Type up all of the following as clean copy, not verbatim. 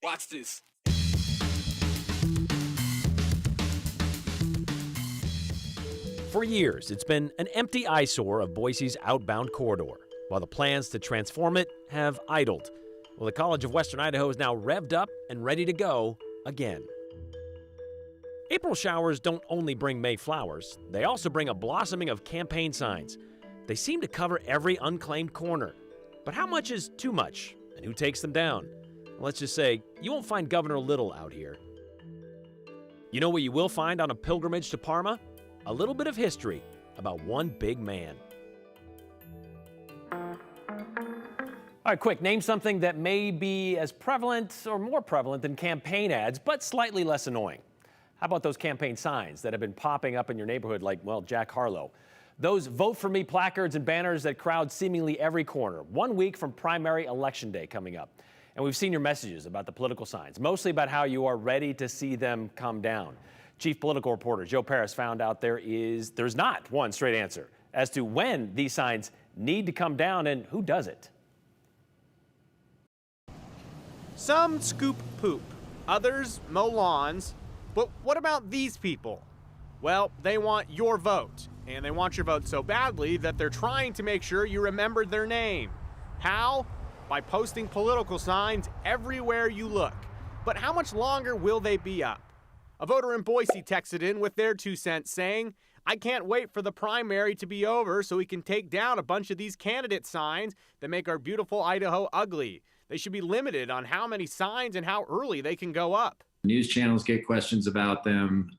Watch this. For years, it's been an empty eyesore of Boise's outbound corridor, while the plans to transform it have idled. Well, the College of Western Idaho is now revved up and ready to go again. April showers don't only bring May flowers, they also bring a blossoming of campaign signs. They seem to cover every unclaimed corner. But how much is too much, and who takes them down? Let's just say, you won't find Governor Little out here. You know what you will find on a pilgrimage to Parma? A little bit of history about one big man. All right, quick, name something that may be as prevalent or more prevalent than campaign ads, but slightly less annoying. How about those campaign signs that have been popping up in your neighborhood like, well, Jack Harlow? Those Vote For Me placards and banners that crowd seemingly every corner, 1 week from primary election day coming up. And we've seen your messages about the political signs, mostly about how you are ready to see them come down. Chief political reporter Joe Paris found out there's not one straight answer as to when these signs need to come down and who does it. Some scoop poop, others mow lawns. But what about these people? Well, they want your vote, and they want your vote so badly that they're trying to make sure you remembered their name. How? By posting political signs everywhere you look. But how much longer will they be up? A voter in Boise texted in with their 2 cents saying, "I can't wait for the primary to be over so we can take down a bunch of these candidate signs that make our beautiful Idaho ugly. They should be limited on how many signs and how early they can go up." News channels get questions about them.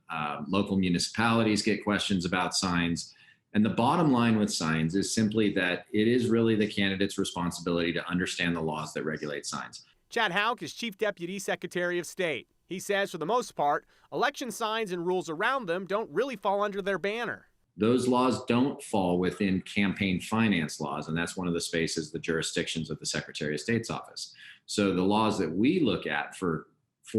Local municipalities get questions about signs. And the bottom line with signs is simply that it is really the candidate's responsibility to understand the laws that regulate signs. Chad Houck is Chief Deputy Secretary of State. He says, for the most part, election signs and rules around them don't really fall under their banner. Those laws don't fall within campaign finance laws, and that's one of the spaces, the jurisdictions of the Secretary of State's office. So the laws that we look at for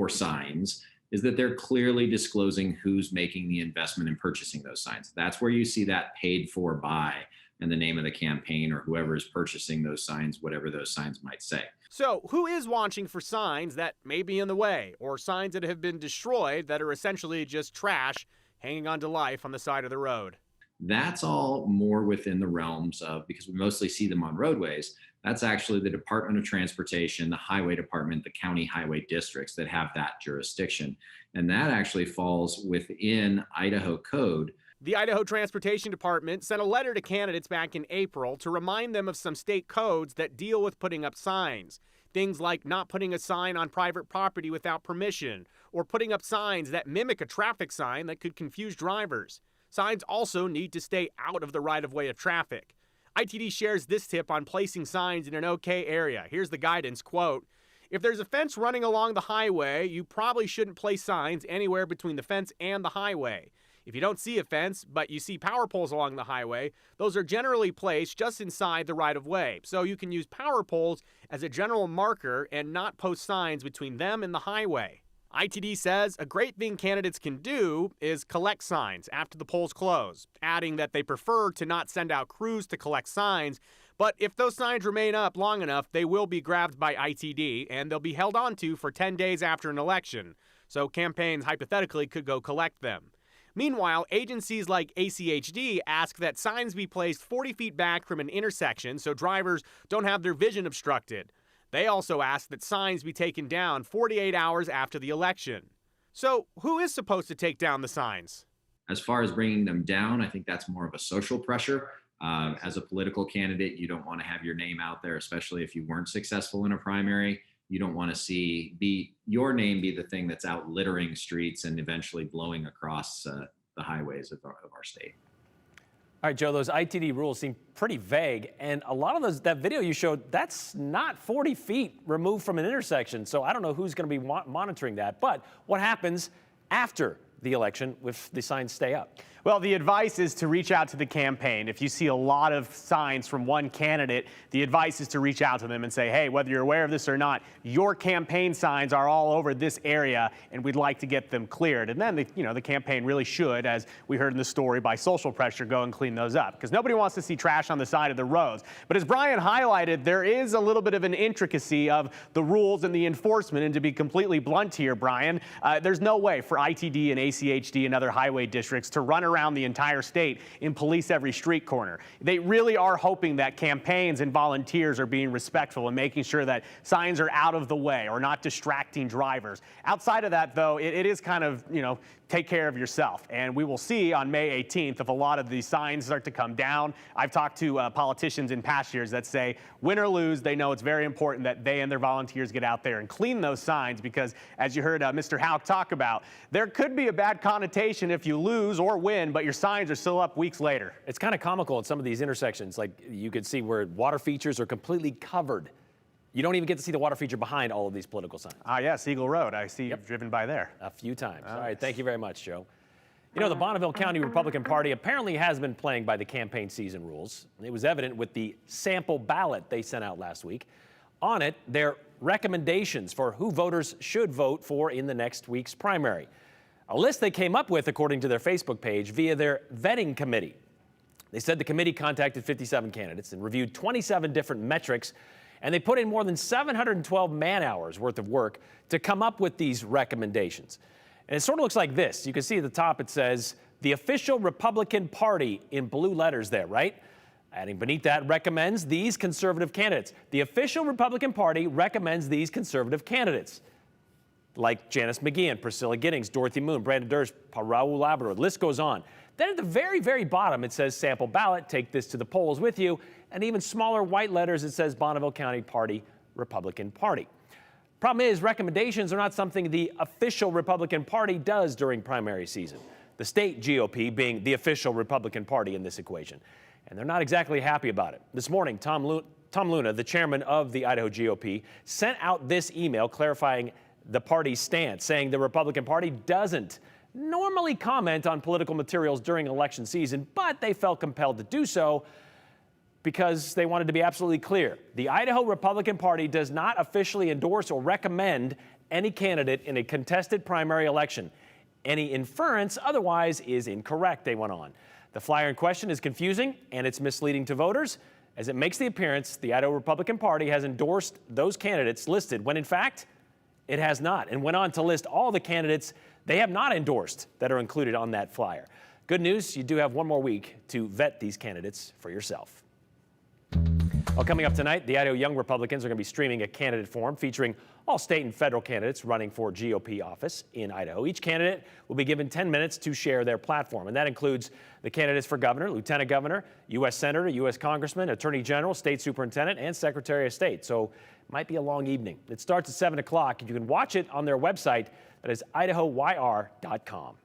signs is that they're clearly disclosing who's making the investment in purchasing those signs. That's where you see that paid for by and the name of the campaign or whoever is purchasing those signs, whatever those signs might say. So who is watching for signs that may be in the way or signs that have been destroyed that are essentially just trash hanging on to life on the side of the road? That's all more within the realms of, because we mostly see them on roadways, that's actually the Department of Transportation, the Highway Department, the county highway districts that have that jurisdiction. And that actually falls within Idaho code. The Idaho Transportation Department sent a letter to candidates back in April to remind them of some state codes that deal with putting up signs. Things like not putting a sign on private property without permission, or putting up signs that mimic a traffic sign that could confuse drivers. Signs also need to stay out of the right-of-way of traffic. ITD shares this tip on placing signs in an okay area. Here's the guidance, quote, "If there's a fence running along the highway, you probably shouldn't place signs anywhere between the fence and the highway. If you don't see a fence, but you see power poles along the highway, those are generally placed just inside the right-of-way. So you can use power poles as a general marker and not post signs between them and the highway." ITD says a great thing candidates can do is collect signs after the polls close, adding that they prefer to not send out crews to collect signs, but if those signs remain up long enough, they will be grabbed by ITD and they'll be held onto for 10 days after an election, so campaigns hypothetically could go collect them. Meanwhile, agencies like ACHD ask that signs be placed 40 feet back from an intersection so drivers don't have their vision obstructed. They also ask that signs be taken down 48 hours after the election. So who is supposed to take down the signs? As far as bringing them down, I think that's more of a social pressure. As a political candidate, you don't want to have your name out there, especially if you weren't successful in a primary. You don't want to see your name be the thing that's out littering streets and eventually blowing across the highways of our state. All right, Joe, those ITD rules seem pretty vague, and a lot of that video you showed, that's not 40 feet removed from an intersection, so I don't know who's going to be monitoring that. But what happens after the election if the signs stay up? Well, the advice is to reach out to the campaign. If you see a lot of signs from one candidate, the advice is to reach out to them and say, hey, whether you're aware of this or not, your campaign signs are all over this area, and we'd like to get them cleared. And then, the campaign really should, as we heard in the story, by social pressure, go and clean those up, because nobody wants to see trash on the side of the roads. But as Brian highlighted, there is a little bit of an intricacy of the rules and the enforcement. And to be completely blunt here, Brian, there's no way for ITD and ACHD and other highway districts to run around the entire state and police every street corner. They really are hoping that campaigns and volunteers are being respectful and making sure that signs are out of the way or not distracting drivers. Outside of that, though, it is kind of, take care of yourself. And we will see on May 18th if a lot of these signs start to come down. I've talked to politicians in past years that say, win or lose, they know it's very important that they and their volunteers get out there and clean those signs, because as you heard Mr. Houck talk about, there could be a bad connotation if you lose or win, but your signs are still up weeks later. It's kind of comical at some of these intersections. Like, you could see where water features are completely covered. You don't even get to see the water feature behind all of these political signs. Yes, Eagle Road. I see you've driven by there. A few times. All right, thank you very much, Joe. The Bonneville County Republican Party apparently has been playing by the campaign season rules. It was evident with the sample ballot they sent out last week. On it, their recommendations for who voters should vote for in the next week's primary. A list they came up with, according to their Facebook page, via their vetting committee. They said the committee contacted 57 candidates and reviewed 27 different metrics, and they put in more than 712 man-hours worth of work to come up with these recommendations. And it sort of looks like this. You can see at the top it says, the official Republican Party in blue letters there, right? Adding beneath that, recommends these conservative candidates. The official Republican Party recommends these conservative candidates, like Janice McGeehan, Priscilla Giddings, Dorothy Moon, Brandon Durst, Raul Labrador. The list goes on. Then at the very, very bottom, it says sample ballot, take this to the polls with you. And even smaller white letters, it says Bonneville County Party, Republican Party. Problem is, recommendations are not something the official Republican Party does during primary season. The state GOP being the official Republican Party in this equation. And they're not exactly happy about it. This morning, Tom Luna, the chairman of the Idaho GOP, sent out this email clarifying the party's stance, saying the Republican Party doesn't normally comment on political materials during election season, but they felt compelled to do so because they wanted to be absolutely clear. The Idaho Republican Party does not officially endorse or recommend any candidate in a contested primary election. Any inference otherwise is incorrect, they went on. The flyer in question is confusing and it's misleading to voters, as it makes the appearance the Idaho Republican Party has endorsed those candidates listed, when in fact, it has not, and went on to list all the candidates they have not endorsed that are included on that flyer. Good news, you do have one more week to vet these candidates for yourself. Well, coming up tonight, the Idaho Young Republicans are going to be streaming a candidate forum featuring all state and federal candidates running for GOP office in Idaho. Each candidate will be given 10 minutes to share their platform, and that includes the candidates for governor, lieutenant governor, U.S. senator, U.S. congressman, attorney general, state superintendent, and secretary of state. So it might be a long evening. It starts at 7 o'clock, and you can watch it on their website. That is idahoyr.com.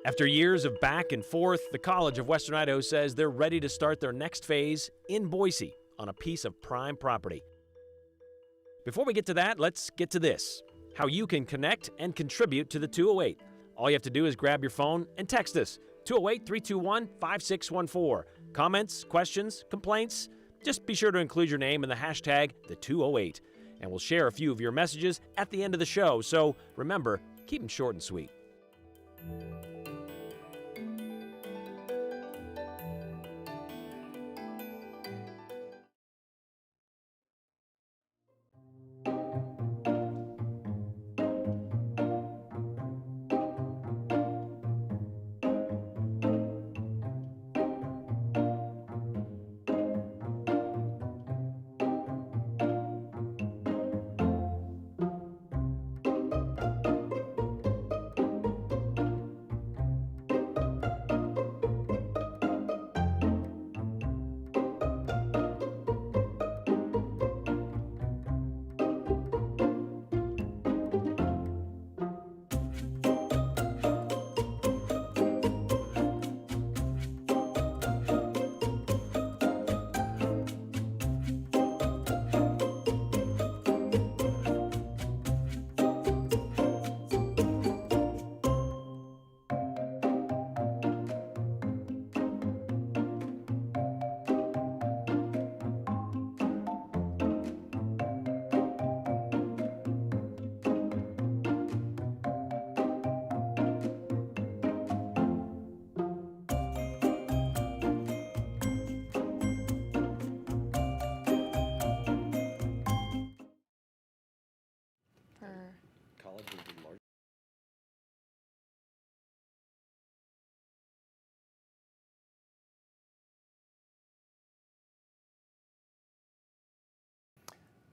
After years of back and forth, the College of Western Idaho says they're ready to start their next phase in Boise on a piece of prime property. Before we get to that, let's get to this: how you can connect and contribute to the 208. All you have to do is grab your phone and text us, 208-321-5614. Comments, questions, complaints? Just be sure to include your name in the hashtag the208, and we'll share a few of your messages at the end of the show. So remember, keep them short and sweet.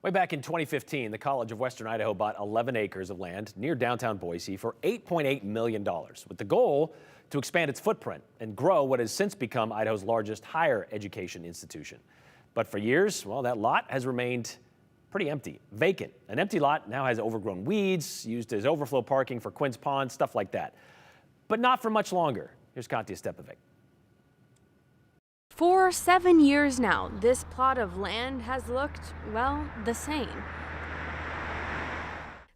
Way back in 2015, the College of Western Idaho bought 11 acres of land near downtown Boise for $8.8 million, with the goal to expand its footprint and grow what has since become Idaho's largest higher education institution. But for years, well, that lot has remained pretty empty, vacant. An empty lot now has overgrown weeds, used as overflow parking for Quinn's Pond, stuff like that. But not for much longer. Here's Katya Stepovic. For 7 years now, this plot of land has looked, well, the same.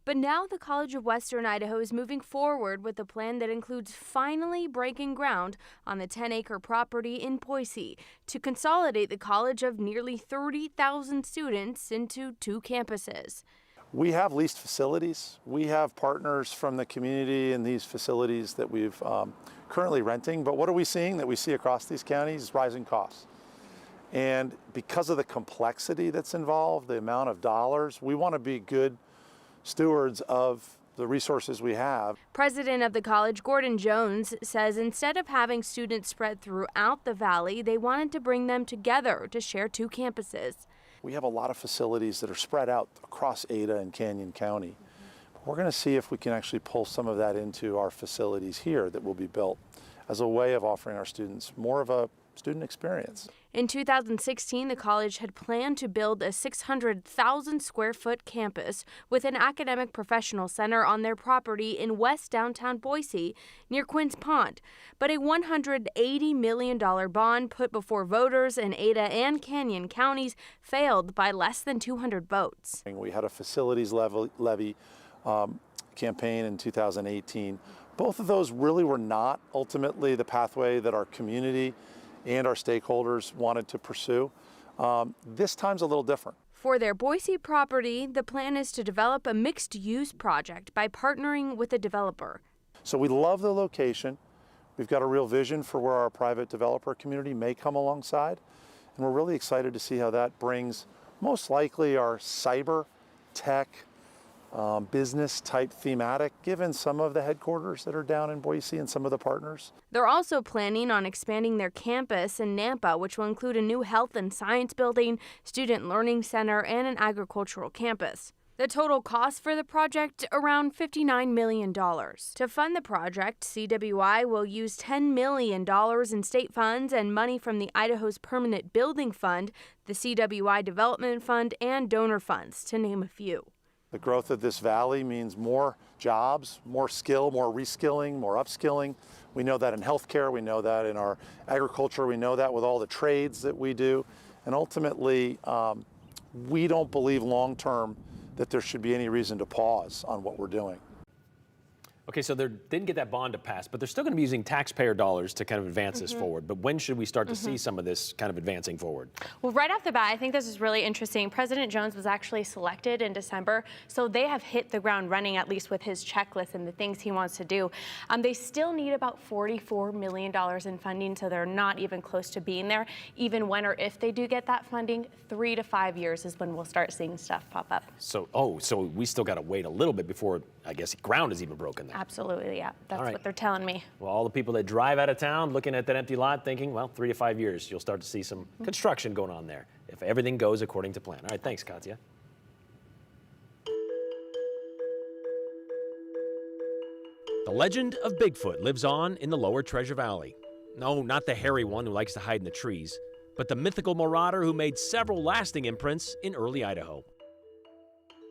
But now the College of Western Idaho is moving forward with a plan that includes finally breaking ground on the 10-acre property in Boise to consolidate the college of nearly 30,000 students into 2 campuses. We have leased facilities. We have partners from the community in these facilities that we've currently renting. But what are we seeing that we see across these counties? Rising costs. And because of the complexity that's involved, the amount of dollars, we want to be good stewards of the resources we have. President of the college, Gordon Jones, says instead of having students spread throughout the valley, they wanted to bring them together to share 2 campuses. We have a lot of facilities that are spread out across Ada and Canyon County. We're going to see if we can actually pull some of that into our facilities here that will be built as a way of offering our students more of a student experience. In 2016, the college had planned to build a 600,000 square foot campus with an academic professional center on their property in west downtown Boise near Quinn's Pond. But a $180 million bond put before voters in Ada and Canyon counties failed by less than 200 votes. We had a facilities levy campaign in 2018. Both of those really were not ultimately the pathway that our community and our stakeholders wanted to pursue. This time's a little different. For their Boise property, the plan is to develop a mixed-use project by partnering with a developer. So we love the location. We've got a real vision for where our private developer community may come alongside. And we're really excited to see how that brings most likely our cyber, tech, business type thematic, given some of the headquarters that are down in Boise and some of the partners. They're also planning on expanding their campus in Nampa, which will include a new health and science building, student learning center, and an agricultural campus. The total cost for the project, around $59 million. To fund the project, CWI will use $10 million in state funds and money from the Idaho's Permanent Building Fund, the CWI Development Fund, and donor funds, to name a few. The growth of this valley means more jobs, more skill, more reskilling, more upskilling. We know that in healthcare, we know that in our agriculture, we know that with all the trades that we do. And ultimately, we don't believe long-term that there should be any reason to pause on what we're doing. Okay, so they didn't get that bond to pass, but they're still going to be using taxpayer dollars to kind of advance this forward. But when should we start to see some of this kind of advancing forward? Well, right off the bat, I think this is really interesting. President Jones was actually selected in December, so they have hit the ground running, at least with his checklist and the things he wants to do. They still need about $44 million in funding, so they're not even close to being there. Even when or if they do get that funding, 3 to 5 years is when we'll start seeing stuff pop up. So, so we still got to wait a little bit before, I guess, ground is even broken there. Absolutely, yeah. That's right. what they're telling me. Well, all the people that drive out of town looking at that empty lot thinking, well, 3 to 5 years, you'll start to see some construction going on there if everything goes according to plan. All right, thanks, Katya. The legend of Bigfoot lives on in the lower Treasure Valley. No, not the hairy one who likes to hide in the trees, but the mythical marauder who made several lasting imprints in early Idaho. All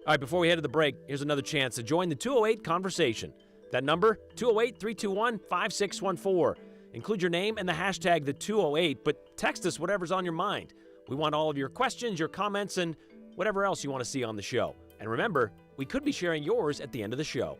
right, before we head to the break, here's another chance to join the 208 conversation. That number, 208-321-5614. Include your name and the hashtag the 208, but text us whatever's on your mind. We want all of your questions, your comments, and whatever else you want to see on the show. And remember, we could be sharing yours at the end of the show.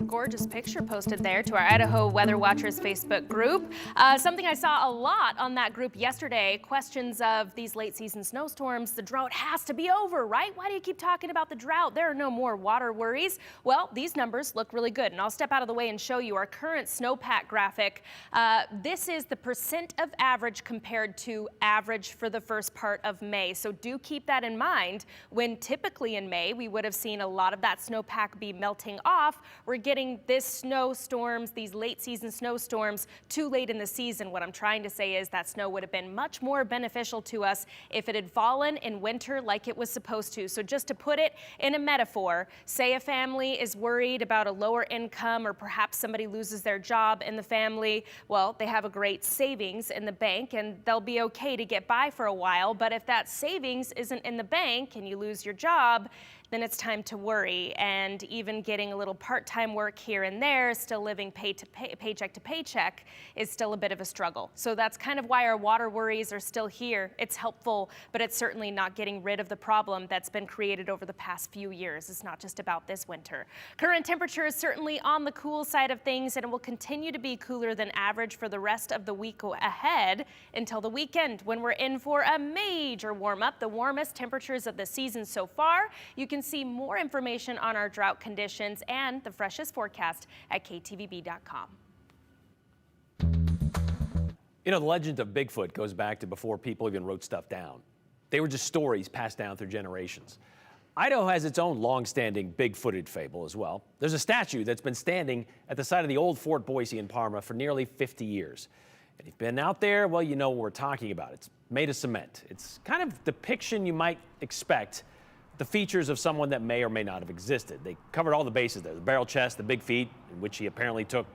Gorgeous picture posted there to our Idaho Weather Watchers Facebook group. Something I saw a lot on that group yesterday, questions of these late season snowstorms. The drought has to be over, right? Why do you keep talking about the drought? There are no more water worries. Well, these numbers look really good, and I'll step out of the way and show you our current snowpack graphic. This is the percent of average compared to average for the first part of May. So do keep that in mind. When typically in May, we would have seen a lot of that snowpack be melting off. We're getting this snowstorms, these late season snowstorms, too late in the season. What I'm trying to say is that snow would have been much more beneficial to us if it had fallen in winter like it was supposed to. So just to put it in a metaphor, say a family is worried about a lower income, or perhaps somebody loses their job in the family. Well, they have a great savings in the bank and they'll be okay to get by for a while. But if that savings isn't in the bank and you lose your job, then it's time to worry. And even getting a little part-time work here and there, still living paycheck to paycheck, is still a bit of a struggle. So that's kind of why our water worries are still here. It's helpful, but it's certainly not getting rid of the problem that's been created over the past few years. It's not just about this winter. Current temperature is certainly on the cool side of things, and it will continue to be cooler than average for the rest of the week ahead until the weekend, when we're in for a major warm-up, the warmest temperatures of the season so far. You can see more information on our drought conditions and the freshest forecast at ktvb.com. You know, the legend of Bigfoot goes back to before people even wrote stuff down. They were just stories passed down through generations. Idaho has its own long-standing Bigfooted fable as well. There's a statue that's been standing at the site of the old Fort Boise in Parma for nearly 50 years. And if you've been out there, well, you know what we're talking about. It's made of cement. It's kind of depiction you might expect, the features of someone that may or may not have existed. They covered all the bases there, the barrel chest, the big feet, in which he apparently took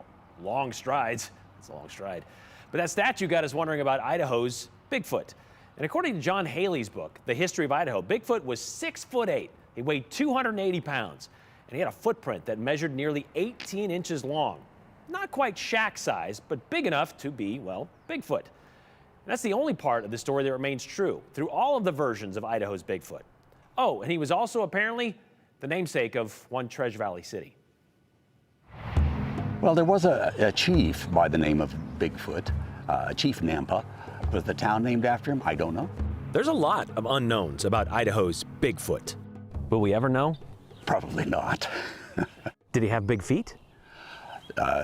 long strides. It's a long stride. But that statue got us wondering about Idaho's Bigfoot. And according to John Haley's book, The History of Idaho, Bigfoot was 6'8". He weighed 280 pounds, and he had a footprint that measured nearly 18 inches long. Not quite shack size, but big enough to be, well, Bigfoot. And that's the only part of the story that remains true through all of the versions of Idaho's Bigfoot. Oh, and he was also apparently the namesake of one Treasure Valley city. Well, there was a chief by the name of Bigfoot, Chief Nampa. Was the town named after him? I don't know. There's a lot of unknowns about Idaho's Bigfoot. Will we ever know? Probably not. Did he have big feet?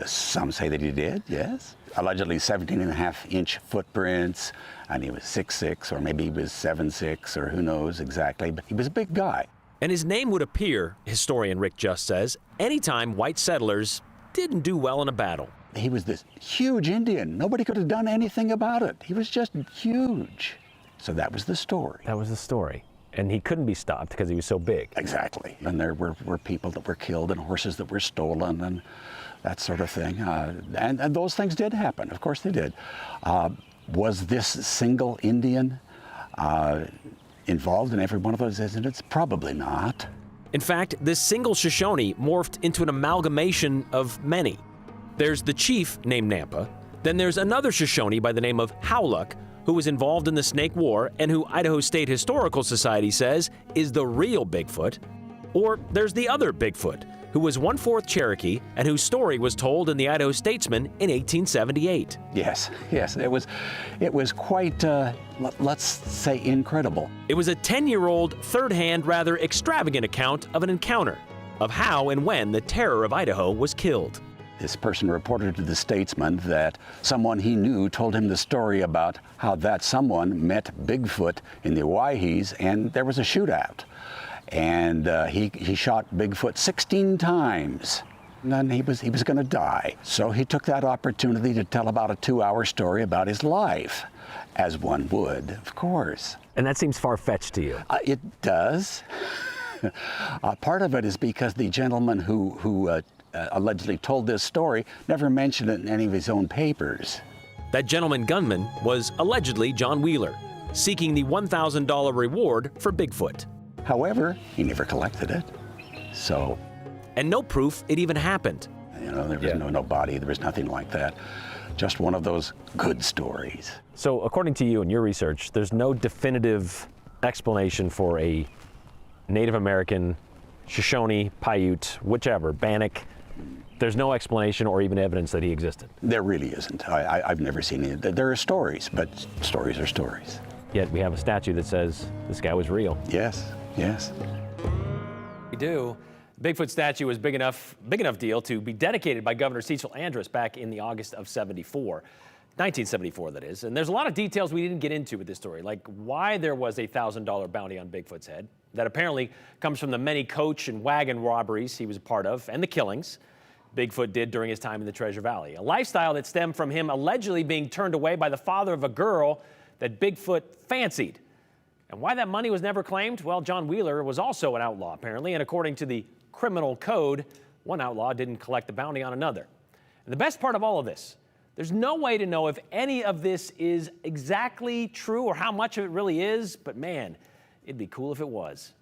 Some say that he did, yes. Allegedly 17.5-inch footprints, and he was 6'6", or maybe he was 7'6", or who knows exactly, but he was a big guy. And his name would appear, historian Rick Just says, anytime white settlers didn't do well in a battle. He was this huge Indian. Nobody could have done anything about it. He was just huge. So that was the story. That was the story. And he couldn't be stopped because he was so big. Exactly. And there were people that were killed and horses that were stolen and that sort of thing. And those things did happen. Of course they did. Was this single Indian involved in every one of those incidents? Probably not. In fact, this single Shoshone morphed into an amalgamation of many. There's the chief named Nampa. Then there's another Shoshone by the name of Howluck, who was involved in the Snake War and who Idaho State Historical Society says is the real Bigfoot. Or there's the other Bigfoot, who was 1/4 Cherokee and whose story was told in the Idaho Statesman in 1878. Yes, it was quite, let's say, incredible. It was a 10-year-old, third-hand, rather extravagant account of an encounter, of how and when the terror of Idaho was killed. This person reported to the Statesman that someone he knew told him the story about how that someone met Bigfoot in the Owyhees and there was a shootout. And he shot Bigfoot 16 times. And then he was going to die. So he took that opportunity to tell about a 2-hour story about his life, as one would, of course. And that seems far-fetched to you. It does. Part of it is because the gentleman who allegedly told this story never mentioned it in any of his own papers. That gentleman gunman was allegedly John Wheeler, seeking the $1,000 reward for Bigfoot. However, he never collected it, so. And no proof it even happened. You know, there was no body, there was nothing like that. Just one of those good stories. So according to you and your research, there's no definitive explanation for a Native American, Shoshone, Paiute, whichever, Bannock. There's no explanation or even evidence that he existed. There really isn't. I've never seen it. There are stories, but stories are stories. Yet we have a statue that says this guy was real. Yes, yes. We do. Bigfoot statue was big enough deal to be dedicated by Governor Cecil Andrus back in the August of 1974, that is. And there's a lot of details we didn't get into with this story, like why there was a $1,000 bounty on Bigfoot's head that apparently comes from the many coach and wagon robberies he was a part of and the killings Bigfoot did during his time in the Treasure Valley, a lifestyle that stemmed from him allegedly being turned away by the father of a girl that Bigfoot fancied. And why that money was never claimed? Well, John Wheeler was also an outlaw, apparently, and according to the criminal code, one outlaw didn't collect the bounty on another. And the best part of all of this, there's no way to know if any of this is exactly true or how much of it really is, but man, it'd be cool if it was.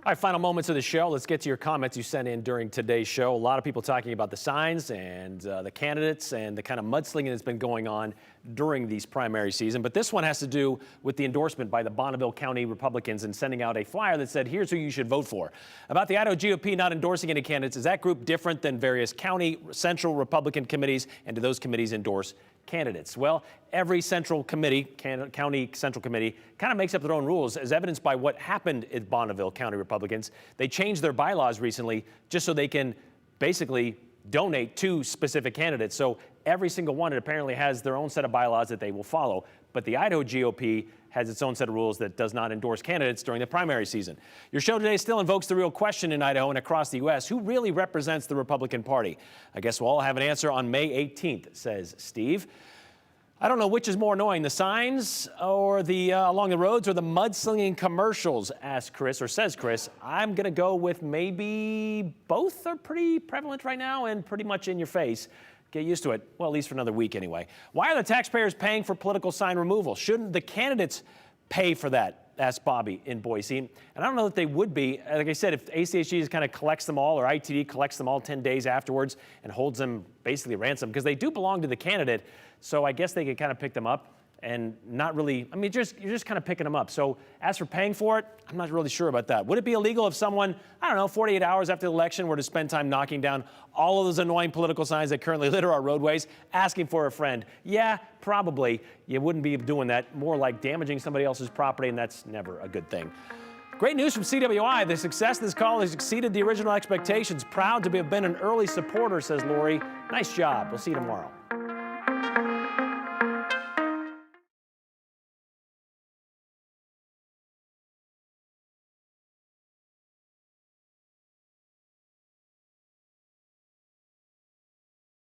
All right, final moments of the show. Let's get to your comments you sent in during today's show. A lot of people talking about the signs and the candidates and the kind of mudslinging that's been going on during these primary season. But this one has to do with the endorsement by the Bonneville County Republicans and sending out a flyer that said, here's who you should vote for. About the Idaho GOP not endorsing any candidates, is that group different than various county central Republican committees? And do those committees endorse candidates? Well, every central committee, county central committee, kind of makes up their own rules, as evidenced by what happened at Bonneville County Republicans. They changed their bylaws recently just so they can basically donate to specific candidates. So every single one apparently has their own set of bylaws that they will follow. But the Idaho GOP has its own set of rules that does not endorse candidates during the primary season. Your show today still invokes the real question in Idaho and across the U.S. Who really represents the Republican Party? I guess we'll all have an answer on May 18th, says Steve. I don't know which is more annoying, the signs or the along the roads or the mudslinging commercials, asks Chris, or says Chris. I'm going to go with maybe both are pretty prevalent right now and pretty much in your face. Get used to it, well, at least for another week anyway. Why are the taxpayers paying for political sign removal? Shouldn't the candidates pay for that? Asked Bobby in Boise. And I don't know that they would be. Like I said, if ACHG kind of collects them all, or ITD collects them all 10 days afterwards and holds them basically ransom, because they do belong to the candidate, so I guess they could kind of pick them up and not really, I mean, you're just kind of picking them up. So as for paying for it, I'm not really sure about that. Would it be illegal if someone, I don't know, 48 hours after the election were to spend time knocking down all of those annoying political signs that currently litter our roadways, asking for a friend? Yeah, probably. You wouldn't be doing that. More like damaging somebody else's property, and that's never a good thing. Great news from CWI. The success of this call has exceeded the original expectations. Proud to have been an early supporter, says Lori. Nice job. We'll see you tomorrow.